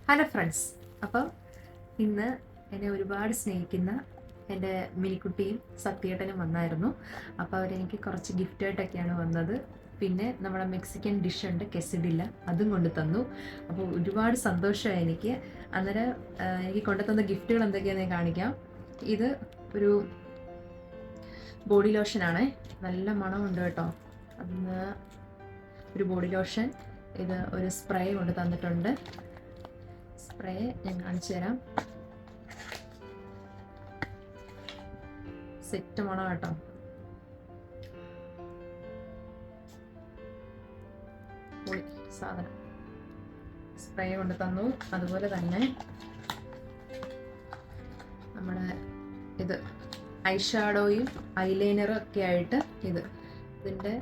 Hello friends. അപ്പം ഇന്ന് എന്നെ ഒരുപാട് സ്നേഹിക്കുന്ന എൻ്റെ മിനിക്കുട്ടിയും സത്യേട്ടനും വന്നായിരുന്നു. അപ്പോൾ അവരെനിക്ക് കുറച്ച് ഗിഫ്റ്റായിട്ടൊക്കെയാണ് വന്നത്. പിന്നെ നമ്മുടെ മെക്സിക്കൻ ഡിഷ് ഉണ്ട്, കെസിഡില്ല, അതും കൊണ്ടു തന്നു. അപ്പോൾ ഒരുപാട് സന്തോഷമായി എനിക്ക്. അന്നേരം എനിക്ക് കൊണ്ടുതന്ന ഗിഫ്റ്റുകൾ എന്തൊക്കെയാണെന്ന് ഞാൻ കാണിക്കാം. ഇത് ഒരു ബോഡി ലോഷനാണ്, നല്ല മണമുണ്ട് കേട്ടോ. അതിന് ഒരു ബോഡി ലോഷൻ, ഇത് ഒരു സ്പ്രേ കൊണ്ട് തന്നിട്ടുണ്ട്. സ്പ്രേ ഞാൻ കാണിച്ചു തരാം. സെറ്റ് മണം കേട്ടോ. സാധനം സ്പ്രേ കൊണ്ട് തന്നു. അതുപോലെ തന്നെ നമ്മുടെ ഇത് ഐഷാഡോയും ഐലൈനറും ഒക്കെ ആയിട്ട് ഇതിൻ്റെ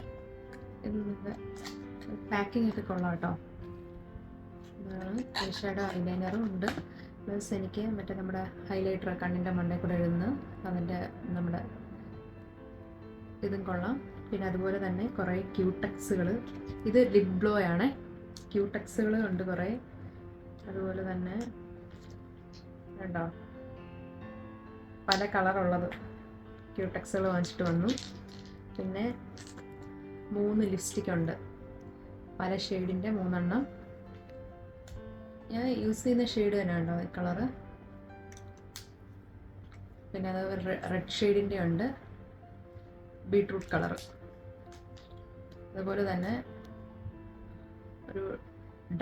പാക്കിംഗ് ഒക്കെ കൊള്ളാം കേട്ടോ. ഐഷാഡോ ഐലൈനറും ഉണ്ട്. പ്ലസ് എനിക്ക് മറ്റേ നമ്മുടെ ഹൈലൈറ്റർ കണ്ണിൻ്റെ മണ്ടയിൽ കൂടെ എഴുതുന്ന അതിൻ്റെ നമ്മുടെ ഇതും കൊള്ളാം. പിന്നെ അതുപോലെ തന്നെ കുറേ ക്യൂടെക്സുകൾ, ഇത് ലിപ് ഗ്ലോ ആണ്. ക്യൂടെക്സുകൾ ഉണ്ട് കുറേ. അതുപോലെ തന്നെ ഉണ്ടോ പല കളറുള്ളത് ക്യൂടെക്സുകൾ വാങ്ങിച്ചിട്ട് വന്നു. പിന്നെ 3 ലിപ്സ്റ്റിക് ഉണ്ട്, പല ഷെയ്ഡിൻ്റെ 3 എണ്ണം. ഞാൻ യൂസ് ചെയ്യുന്ന ഷെയ്ഡ് തന്നെ ഉണ്ടോ ഈ കളറ്. പിന്നെ അത് റെഡ് ഷെയ്ഡിൻ്റെ ഉണ്ട്, ബീട്രൂട്ട് കളർ. അതുപോലെ തന്നെ ഒരു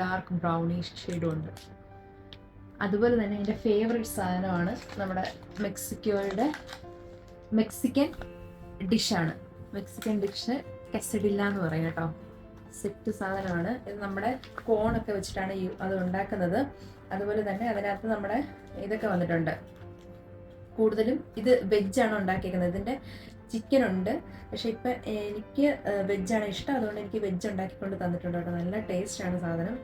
ഡാർക്ക് ബ്രൗണിഷ് ഷെയ്ഡും ഉണ്ട്. അതുപോലെ തന്നെ എൻ്റെ ഫേവറേറ്റ് സാധനമാണ് നമ്മുടെ മെക്സിക്കൻ ഡിഷാണ്. മെക്സിക്കൻ ഡിഷ് കെസഡില്ല എന്ന് പറയും കേട്ടോ. സെറ്റ് സാധനമാണ് ഇത്. നമ്മുടെ കോണൊക്കെ വെച്ചിട്ടാണ് അത് ഉണ്ടാക്കുന്നത്. അതുപോലെ തന്നെ അതിനകത്ത് നമ്മുടെ ഇതൊക്കെ വന്നിട്ടുണ്ട്. കൂടുതലും ഇത് വെജാണ് ഉണ്ടാക്കിയിരിക്കുന്നത്. ഇതിൻ്റെ ചിക്കൻ ഉണ്ട്, പക്ഷെ ഇപ്പം എനിക്ക് വെജാണ് ഇഷ്ടം. അതുകൊണ്ട് എനിക്ക് വെജ് ഉണ്ടാക്കിക്കൊണ്ട് തന്നിട്ടുണ്ട് കേട്ടോ. നല്ല ടേസ്റ്റാണ് സാധനം.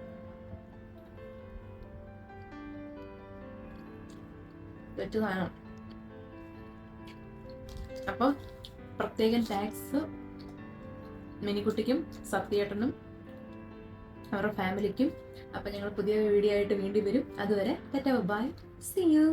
വെജ് സാധനം. അപ്പം പ്രത്യേകം താങ്ക്സ് മിനിക്കുട്ടിക്കും സത്യേട്ടനും അവരുടെ ഫാമിലിക്കും. അപ്പം ഞങ്ങൾ പുതിയ വീഡിയോ ആയിട്ട് വീണ്ടും വരും. അതുവരെ ടാറ്റാ, ബൈ, സീ യു.